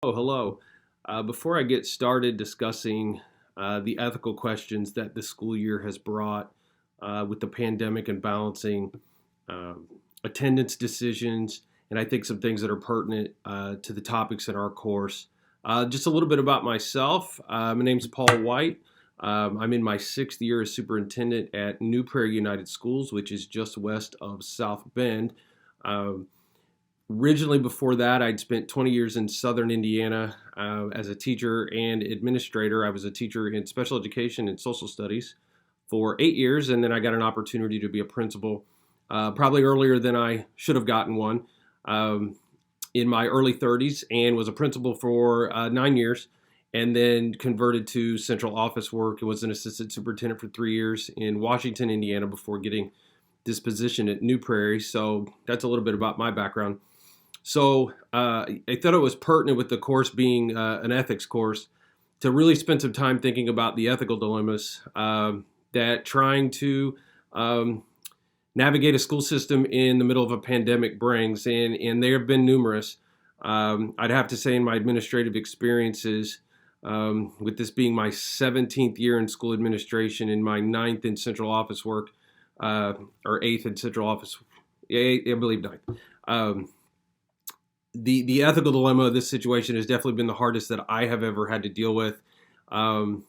Oh, hello. Before I get started discussing the ethical questions that the school year has brought with the pandemic and balancing um, attendance decisions, and I think some things that are pertinent to the topics in our course, just a little bit about myself. My name's Paul White. I'm in my sixth year as superintendent at New Prairie United Schools, which is just west of South Bend. Um, Originally, before that, I'd spent 20 years in southern Indiana as a teacher and administrator. I was a teacher in special education and social studies for 8 years, and then I got an opportunity to be a principal probably earlier than I should have gotten one um, in my early 30s, and was a principal for 9 years, and then converted to central office work and was an assistant superintendent for 3 years in Washington, Indiana, before getting this position at New Prairie. So that's a little bit about my background. So I thought it was pertinent with the course being an ethics course to really spend some time thinking about the ethical dilemmas that trying to um, navigate a school system in the middle of a pandemic brings, and there have been numerous. I'd have to say in my administrative experiences, with this being my 17th year in school administration and my ninth in central office work, or eighth in central office, yeah, I believe ninth. Um, the ethical dilemma of this situation has definitely been the hardest that I have ever had to deal with. Um,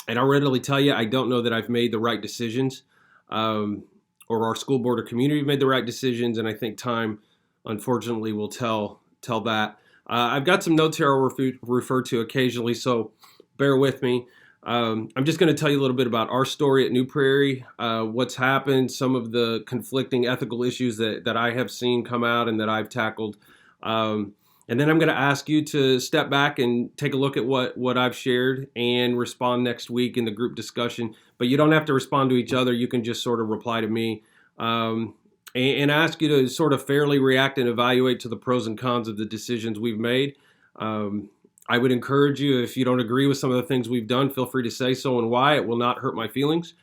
and I'll readily tell you, I don't know that I've made the right decisions, um, or our school board or community have made the right decisions. And I think time, unfortunately, will tell that. I've got some notes here I'll refer to occasionally, so bear with me. I'm just going to tell you a little bit about our story at New Prairie, what's happened, some of the conflicting ethical issues that I have seen come out and that I've tackled. Um, and then I'm going to ask you to step back and take a look at what I've shared and respond next week in the group discussion. But you don't have to respond to each other. You can just sort of reply to me and ask you to sort of fairly react and evaluate to the pros and cons of the decisions we've made. I would encourage you, if you don't agree with some of the things we've done, feel free to say so and why. It will not hurt my feelings.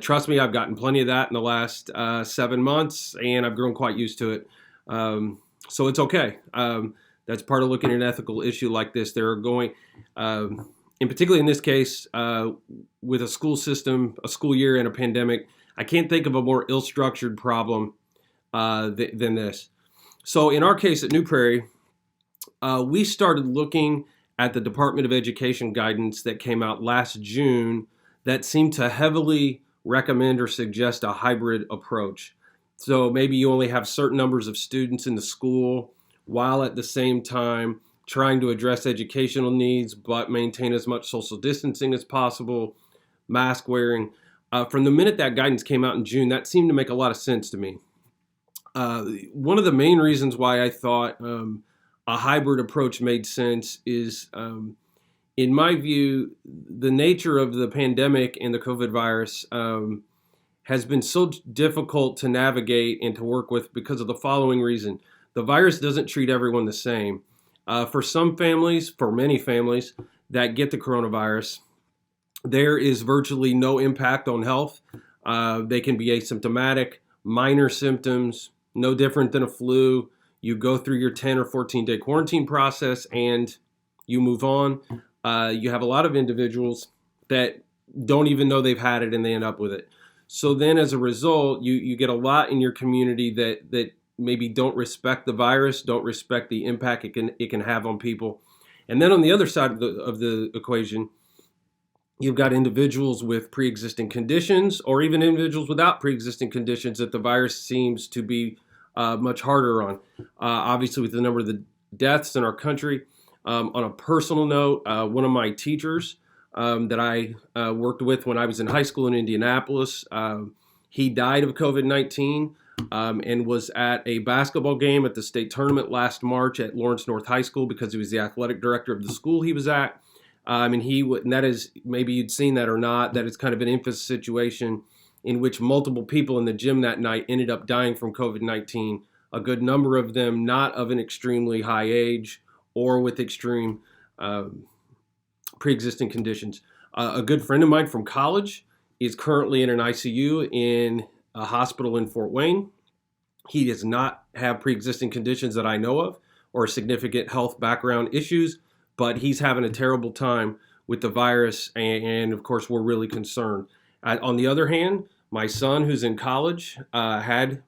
Trust me, I've gotten plenty of that in the last 7 months, and I've grown quite used to it. So it's okay. That's part of looking at an ethical issue like this. There are going, in particularly in this case, with a school system, a school year, and a pandemic, I can't think of a more ill-structured problem than this. So in our case at New Prairie, we started looking at the Department of Education guidance that came out last June that seemed to heavily recommend or suggest a hybrid approach. So maybe you only have certain numbers of students in the school while at the same time trying to address educational needs but maintain as much social distancing as possible, mask wearing. From the minute that guidance came out in June, that seemed to make a lot of sense to me. One of the main reasons why I thought a hybrid approach made sense is, in my view, the nature of the pandemic and the COVID virus has been so difficult to navigate and to work with because of the following reason. The virus doesn't treat everyone the same. For some families, for many families that get the coronavirus, there is virtually no impact on health. They can be asymptomatic, minor symptoms, no different than a flu. You go through your 10 or 14-day quarantine process and you move on. You have a lot of individuals that don't even know they've had it and they end up with it. So then as a result, you get a lot in your community that maybe don't respect the virus, don't respect the impact it can have on people. And then on the other side of the equation, you've got individuals with pre-existing conditions or even individuals without pre-existing conditions that the virus seems to be much harder on. Obviously, with the number of the deaths in our country. On a personal note, one of my teachers that I worked with when I was in high school in Indianapolis, he died of COVID-19 and was at a basketball game at the state tournament last March at Lawrence North High School because he was the athletic director of the school he was at. And that is, maybe you'd seen that or not, that is kind of an infamous situation in which multiple people in the gym that night ended up dying from COVID-19, a good number of them not of an extremely high age or with extreme pre-existing conditions. A good friend of mine from college is currently in an ICU in a hospital in Fort Wayne. He does not have pre-existing conditions that I know of or significant health background issues, but he's having a terrible time with the virus, and of course, we're really concerned. On the other hand, my son, who's in college, had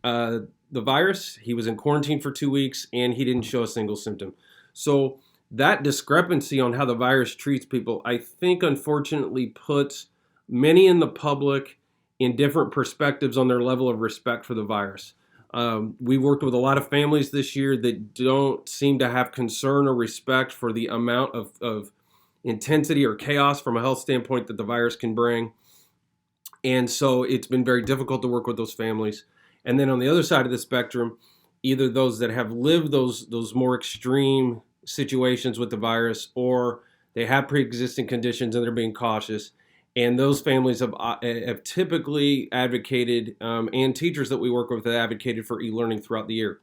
the virus. He was in quarantine for 2 weeks, and he didn't show a single symptom. So that discrepancy on how the virus treats people, I think, unfortunately, puts many in the public in different perspectives on their level of respect for the virus. We worked with a lot of families this year that don't seem to have concern or respect for the amount of intensity or chaos from a health standpoint that the virus can bring. And so it's been very difficult to work with those families. And then on the other side of the spectrum, either those that have lived those more extreme situations with the virus, or they have pre-existing conditions and they're being cautious. And those families have typically advocated, and teachers that we work with have advocated for e-learning throughout the year.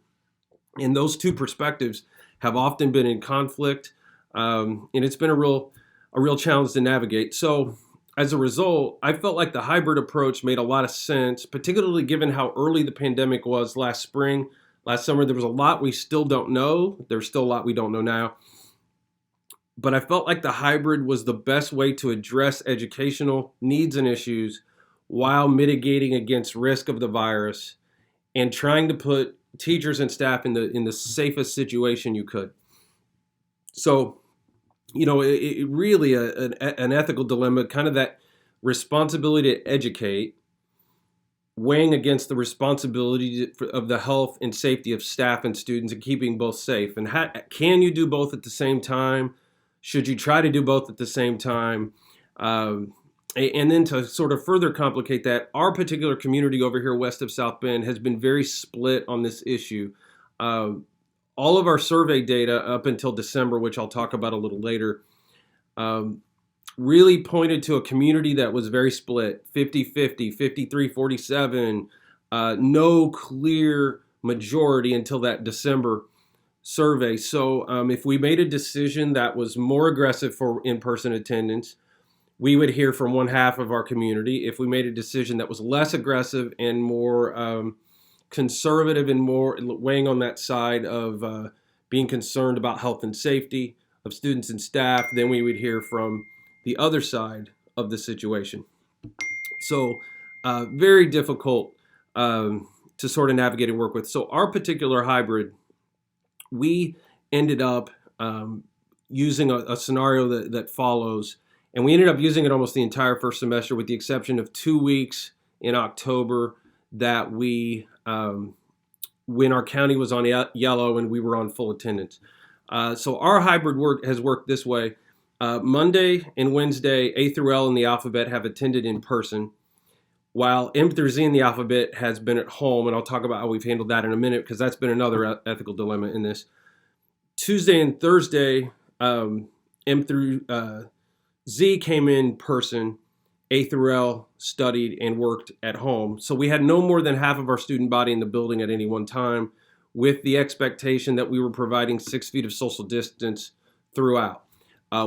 And those two perspectives have often been in conflict, and it's been a real challenge to navigate. So as a result, I felt like the hybrid approach made a lot of sense, particularly given how early the pandemic was last spring. Last summer, there was a lot we still don't know. There's still a lot we don't know now. But I felt like the hybrid was the best way to address educational needs and issues while mitigating against risk of the virus and trying to put teachers and staff in the safest situation you could. So, it really an ethical dilemma, kind of that responsibility to educate, weighing against the responsibility of the health and safety of staff and students and keeping both safe. And can you do both at the same time? Should you try to do both at the same time? And then to sort of further complicate that, our particular community over here west of South Bend has been very split on this issue. All of our survey data up until December, which I'll talk about a little later, really pointed to a community that was very split, 50-50, 53-47, no clear majority until that December survey. So if we made a decision that was more aggressive for in-person attendance, we would hear from one half of our community. If we made a decision that was less aggressive and more conservative and more weighing on that side of being concerned about health and safety of students and staff, then we would hear from the other side of the situation. So very difficult to sort of navigate and work with. So our particular hybrid, we ended up using a scenario that follows, and we ended up using it almost the entire first semester with the exception of 2 weeks in October that we, when our county was on yellow and we were on full attendance. So our hybrid work has worked this way. Monday and Wednesday, A through L in the alphabet have attended in person, while M through Z in the alphabet has been at home, and I'll talk about how we've handled that in a minute because that's been another ethical dilemma in this. Tuesday and Thursday, M through Z came in person, A through L studied and worked at home. So we had no more than half of our student body in the building at any one time, with the expectation that we were providing 6 feet of social distance throughout.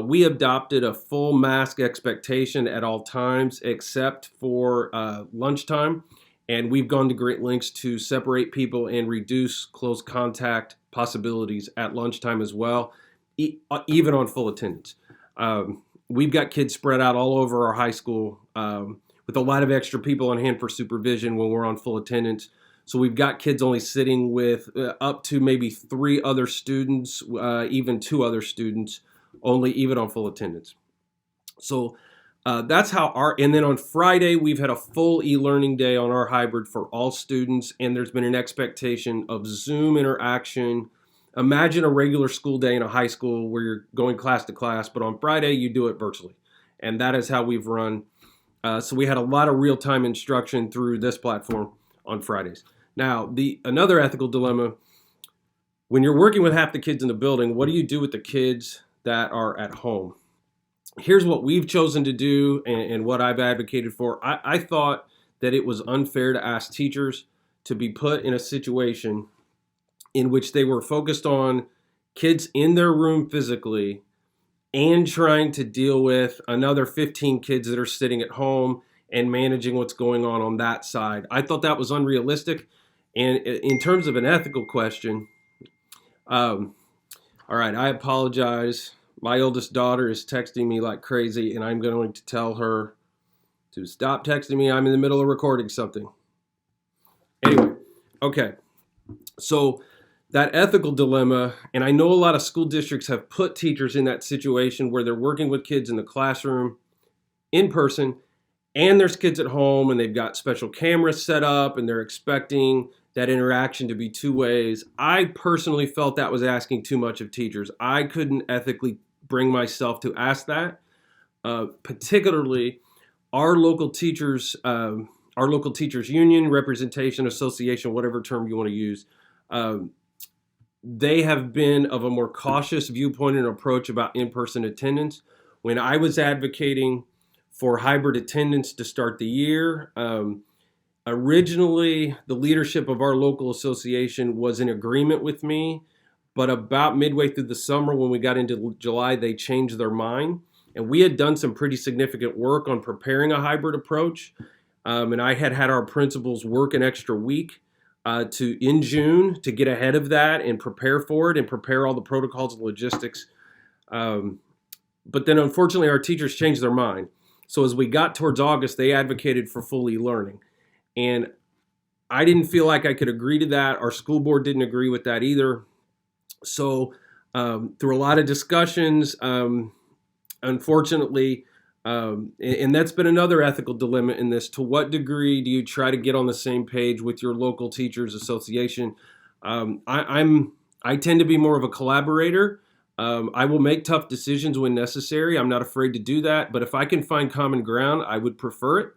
We adopted a full mask expectation at all times except for lunchtime, and we've gone to great lengths to separate people and reduce close contact possibilities at lunchtime as well, even on full attendance. We've got kids spread out all over our high school with a lot of extra people on hand for supervision when we're on full attendance. So we've got kids only sitting with up to maybe 3 other students, even 2 other students, only even on full attendance. So that's how and then on Friday, we've had a full e-learning day on our hybrid for all students, and there's been an expectation of Zoom interaction. Imagine a regular school day in a high school where you're going class to class, but on Friday, you do it virtually. And that is how we've run. So we had a lot of real-time instruction through this platform on Fridays. Now, another ethical dilemma, when you're working with half the kids in the building, what do you do with the kids that are at home? Here's what we've chosen to do and what I've advocated for. I thought that it was unfair to ask teachers to be put in a situation in which they were focused on kids in their room physically and trying to deal with another 15 kids that are sitting at home and managing what's going on that side. I thought that was unrealistic. And in terms of an ethical question, All right, I apologize. My oldest daughter is texting me like crazy, and I'm going to tell her to stop texting me. I'm in the middle of recording something. Anyway, okay. So that ethical dilemma, and I know a lot of school districts have put teachers in that situation where they're working with kids in the classroom in person, and there's kids at home, and they've got special cameras set up, and they're expecting that interaction to be two ways. I personally felt that was asking too much of teachers. I couldn't ethically bring myself to ask that, particularly our local teachers, our local teachers union, representation, association, whatever term you want to use. They have been of a more cautious viewpoint and approach about in-person attendance. When I was advocating for hybrid attendance to start the year, originally the leadership of our local association was in agreement with me, but about midway through the summer when we got into July, they changed their mind. And we had done some pretty significant work on preparing a hybrid approach. And I had our principals work an extra week in June to get ahead of that and prepare for it and prepare all the protocols and logistics. But then unfortunately our teachers changed their mind. So as we got towards August, they advocated for full e-learning. And I didn't feel like I could agree to that. Our school board didn't agree with that either. So through a lot of discussions, unfortunately, and that's been another ethical dilemma in this. To what degree do you try to get on the same page with your local teachers association? I tend to be more of a collaborator. I will make tough decisions when necessary. I'm not afraid to do that. But if I can find common ground, I would prefer it.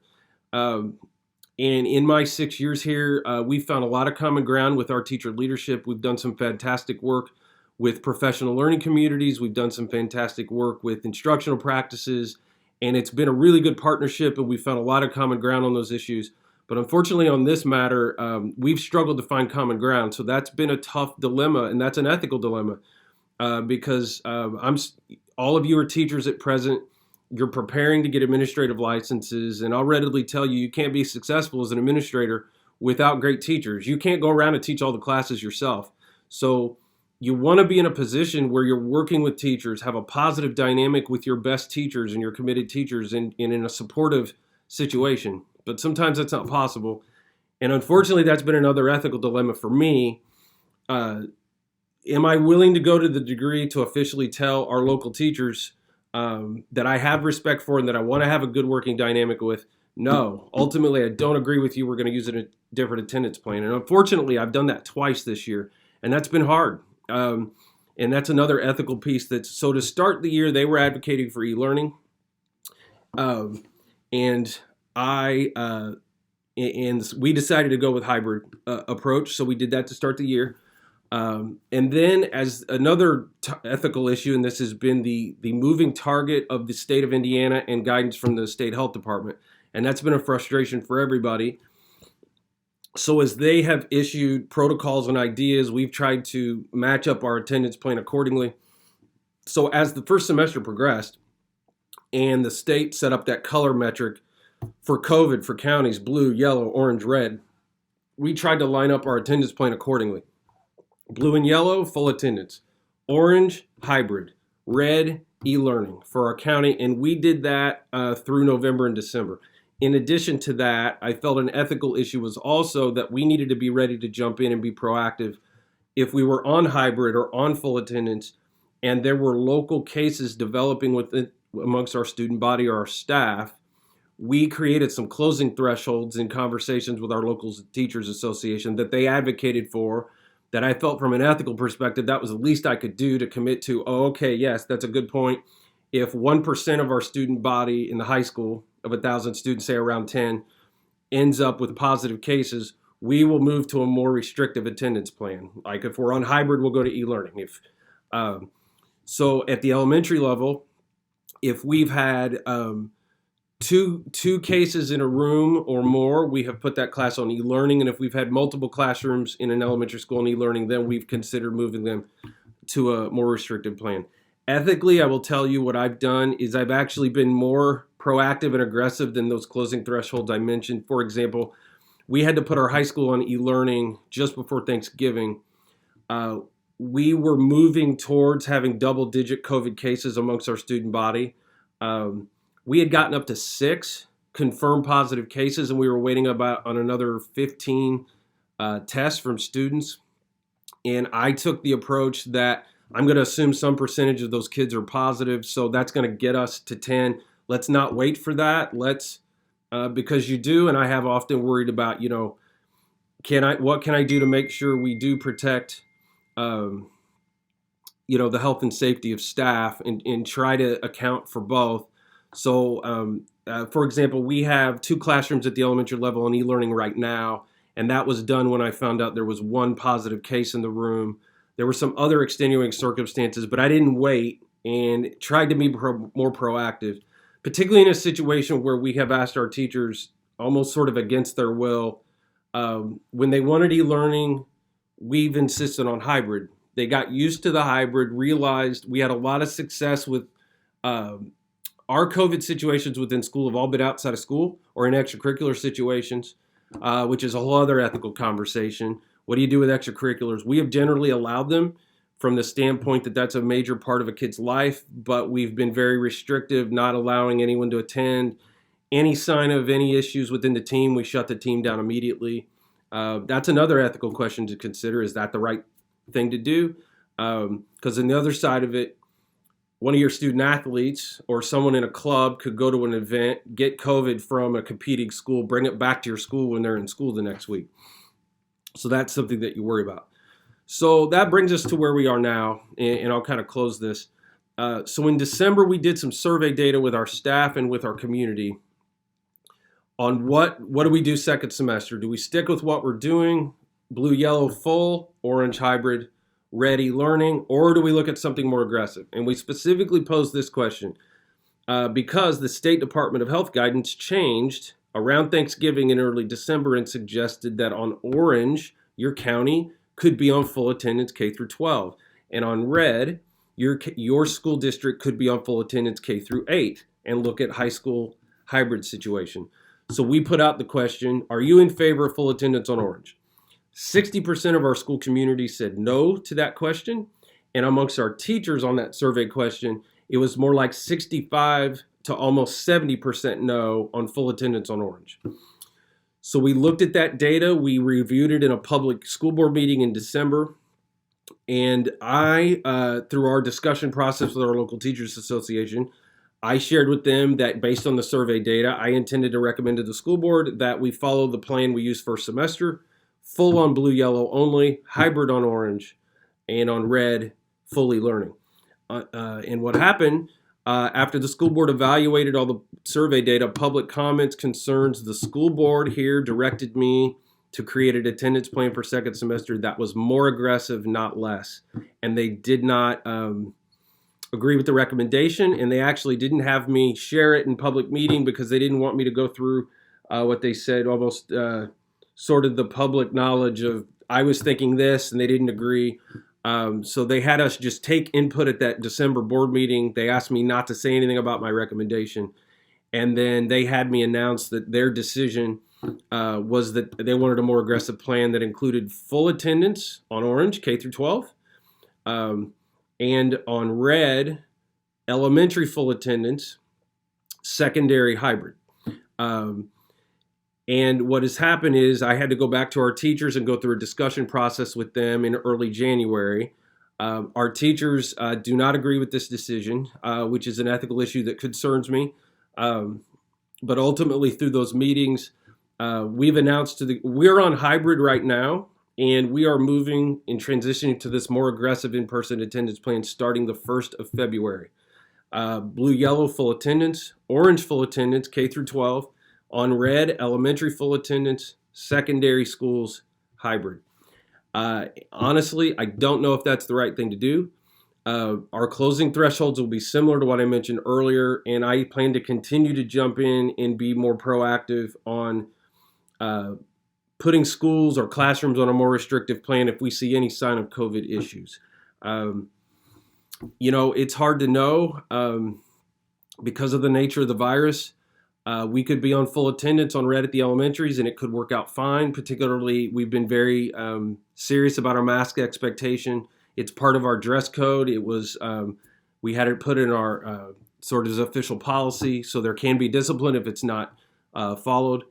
And in my 6 years here, we've found a lot of common ground with our teacher leadership. We've done some fantastic work with professional learning communities. We've done some fantastic work with instructional practices. And it's been a really good partnership, and we found a lot of common ground on those issues. But unfortunately, on this matter, we've struggled to find common ground. So that's been a tough dilemma, and that's an ethical dilemma because all of you are teachers at present. You're preparing to get administrative licenses, and I'll readily tell you, you can't be successful as an administrator without great teachers. You can't go around and teach all the classes yourself. So you want to be in a position where you're working with teachers, have a positive dynamic with your best teachers and your committed teachers and in a supportive situation. But sometimes that's not possible. And unfortunately, that's been another ethical dilemma for me. Am I willing to go to the degree to officially tell our local teachers that I have respect for and that I want to have a good working dynamic with? No. Ultimately, I don't agree with you. We're going to use a different attendance plan. And unfortunately, I've done that twice this year, and that's been hard. And that's another ethical piece. So to start the year, they were advocating for e-learning, and we decided to go with hybrid approach. So we did that to start the year, and then as another ethical issue, and this has been the moving target of the state of Indiana and guidance from the state health department, and that's been a frustration for everybody. So as they have issued protocols and ideas, we've tried to match up our attendance plan accordingly. So as the first semester progressed and the state set up that color metric for COVID for counties, blue, yellow, orange, red, we tried to line up our attendance plan accordingly. Blue and yellow, full attendance. Orange, hybrid. Red, e-learning for our county. And we did that through November and December. In addition to that, I felt an ethical issue was also that we needed to be ready to jump in and be proactive if we were on hybrid or on full attendance and there were local cases developing amongst our student body or our staff. We created some closing thresholds in conversations with our local teachers association that they advocated for, that I felt from an ethical perspective that was the least I could do to commit to. Oh, okay, yes, that's a good point. If 1% of our student body in the high school of 1,000 students, say around 10, ends up with positive cases, we will move to a more restrictive attendance plan. Like if we're on hybrid, we'll go to e-learning. So at the elementary level, if we've had two cases in a room or more, we have put that class on e-learning. And if we've had multiple classrooms in an elementary school on e-learning, then we've considered moving them to a more restrictive plan. Ethically, I will tell you what I've done is I've actually been more proactive and aggressive than those closing thresholds I mentioned. For example, we had to put our high school on e-learning just before Thanksgiving. we were moving towards having double-digit COVID cases amongst our student body. We had gotten up to 6 confirmed positive cases, and we were waiting on another 15 tests from students. And I took the approach that I'm going to assume some percentage of those kids are positive, so that's going to get us to 10. Let's not wait for that. Because you do, and I have often worried about, what can I do to make sure we do protect, the health and safety of staff and try to account for both. So, for example, we have 2 classrooms at the elementary level on e-learning right now, and that was done when I found out there was 1 positive case in the room. There were some other extenuating circumstances, but I didn't wait and tried to be more proactive, particularly in a situation where we have asked our teachers almost sort of against their will. When they wanted e-learning, we've insisted on hybrid. They got used to the hybrid, realized we had a lot of success with our COVID situations within school have all been outside of school or in extracurricular situations, which is a whole other ethical conversation. What do you do with extracurriculars? We have generally allowed them from the standpoint that that's a major part of a kid's life, but we've been very restrictive, not allowing anyone to attend. Any sign of any issues within the team, we shut the team down immediately. That's another ethical question to consider. Is that the right thing to do? Because on the other side of it, one of your student athletes or someone in a club could go to an event, get COVID from a competing school, bring it back to your school when they're in school the next week. So that's something that you worry about. So that brings us to where we are now, and I'll kind of close this. So in December, we did some survey data with our staff and with our community on what do we do second semester? Do we stick with what we're doing, blue, yellow, full, orange, hybrid, red e-learning, or do we look at something more aggressive? And we specifically posed this question because the State Department of Health guidance changed around Thanksgiving in early December and suggested that on orange, your county could be on full attendance K through 12. And on red, your school district could be on full attendance K through 8 and look at high school hybrid situation. So we put out the question, are you in favor of full attendance on orange? 60% of our school community said no to that question. And amongst our teachers on that survey question, it was more like 65 to almost 70% no on full attendance on orange. So we looked at that data. We reviewed it in a public school board meeting in December. And I, through our discussion process with our local teachers association, I shared with them that based on the survey data, I intended to recommend to the school board that we follow the plan we used first semester, full on blue, yellow only, hybrid on orange, and on red, fully learning. And what happened after the school board evaluated all the survey data, public comments, concerns, the school board here directed me to create an attendance plan for second semester that was more aggressive, not less. And they did not agree with the recommendation, and they actually didn't have me share it in public meeting because they didn't want me to go through what they said, almost sort of the public knowledge of I was thinking this and they didn't agree. So they had us just take input at that December board meeting. They asked me not to say anything about my recommendation. And then they had me announce that their decision was that they wanted a more aggressive plan that included full attendance on orange, K through 12, and on red, elementary full attendance, secondary hybrid. And what has happened is I had to go back to our teachers and go through a discussion process with them in early January. Our teachers do not agree with this decision, which is an ethical issue that concerns me. But ultimately, through those meetings, we've announced we're on hybrid right now, and we are moving and transitioning to this more aggressive in-person attendance plan starting the 1st of February. Blue, yellow, full attendance, orange, full attendance, K through 12. On red, elementary full attendance, secondary schools, hybrid. Honestly, I don't know if that's the right thing to do. Our closing thresholds will be similar to what I mentioned earlier, and I plan to continue to jump in and be more proactive on putting schools or classrooms on a more restrictive plan if we see any sign of COVID issues. It's hard to know because of the nature of the virus. We could be on full attendance on red at the elementaries and it could work out fine. Particularly, we've been very serious about our mask expectation It's part of our dress code. It was we had it put in our sort of official policy, so there can be discipline if it's not followed.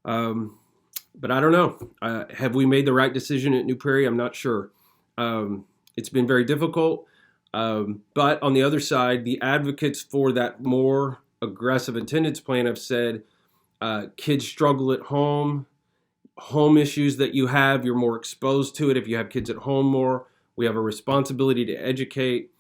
But I don't know. Have we made the right decision at New Prairie? I'm not sure. It's been very difficult. But on the other side, the advocates for that more aggressive attendance plan have said kids struggle at home issues that you have, you're more exposed to it if you have kids at home more. We have a responsibility to educate.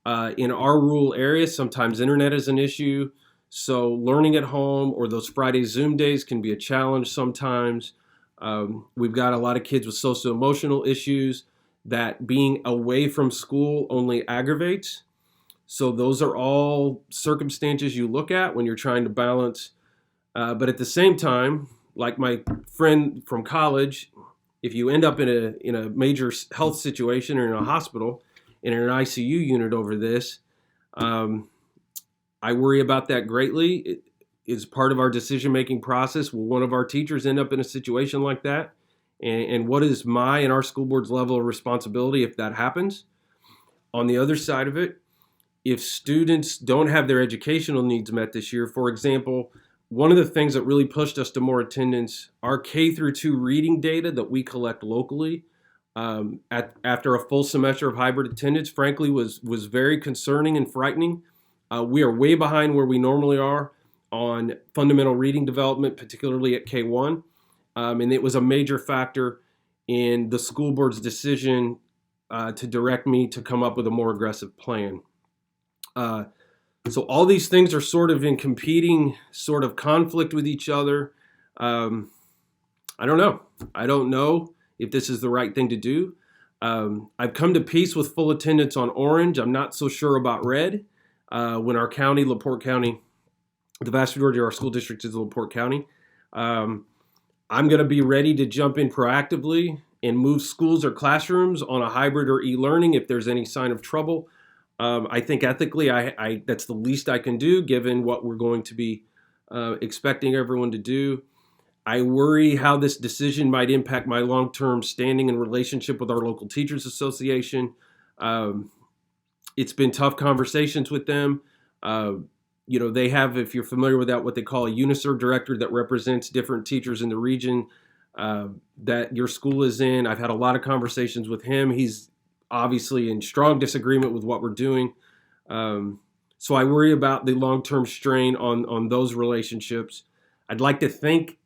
In our rural areas, sometimes internet is an issue. So learning at home or those Friday Zoom days can be a challenge sometimes. We've got a lot of kids with socio-emotional issues that being away from school only aggravates. So those are all circumstances you look at when you're trying to balance. But at the same time, like my friend from college, if you end up in a major health situation or in a hospital, in an ICU unit over this, I worry about that greatly. It is part of our decision-making process. Will one of our teachers end up in a situation like that? And what is my and our school board's level of responsibility if that happens? On the other side of it, if students don't have their educational needs met this year, for example, one of the things that really pushed us to more attendance, our K through 2 reading data that we collect locally after a full semester of hybrid attendance, frankly, was very concerning and frightening. We are way behind where we normally are on fundamental reading development, particularly at K1. And it was a major factor in the school board's decision to direct me to come up with a more aggressive plan. So all these things are sort of in competing sort of conflict with each other. I don't know. I don't know if this is the right thing to do. I've come to peace with full attendance on orange. I'm not so sure about red. When our county, LaPorte County, the vast majority of our school district is LaPorte County. I'm going to be ready to jump in proactively and move schools or classrooms on a hybrid or e-learning if there's any sign of trouble. I think ethically, that's the least I can do given what we're going to be expecting everyone to do. I worry how this decision might impact my long-term standing and relationship with our local teachers association. It's been tough conversations with them. They have, if you're familiar with that, what they call a UNISERV director that represents different teachers in the region that your school is in. I've had a lot of conversations with him. He's obviously in strong disagreement with what we're doing. So I worry about the long-term strain on those relationships. I'd like to think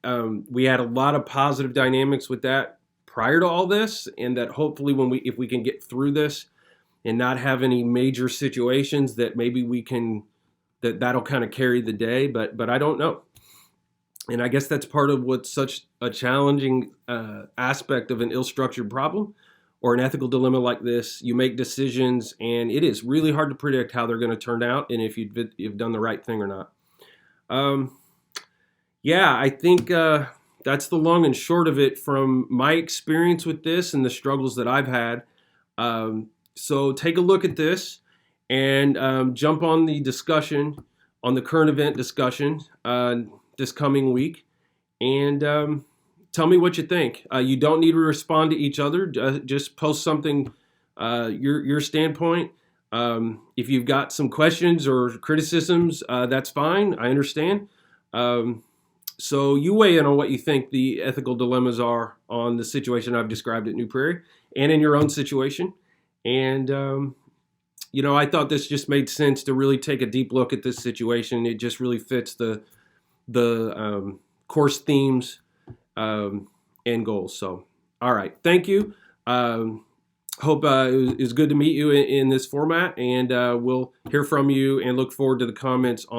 we had a lot of positive dynamics with that prior to all this, and that hopefully if we can get through this and not have any major situations, that maybe that'll kind of carry the day, but I don't know. And I guess that's part of what's such a challenging aspect of an ill-structured problem or an ethical dilemma like this. You make decisions, and it is really hard to predict how they're going to turn out and if you've done the right thing or not. I think that's the long and short of it from my experience with this and the struggles that I've had. So take a look at this and jump on the discussion, on the current event discussion this coming week, and tell me what you think. You don't need to respond to each other. Just post something, your standpoint. If you've got some questions or criticisms, that's fine. I understand. So you weigh in on what you think the ethical dilemmas are on the situation I've described at New Prairie and in your own situation. And, I thought this just made sense to really take a deep look at this situation. It just really fits the course themes and goals. So, all right. Thank you. Hope it was good to meet you in this format, and we'll hear from you and look forward to the comments on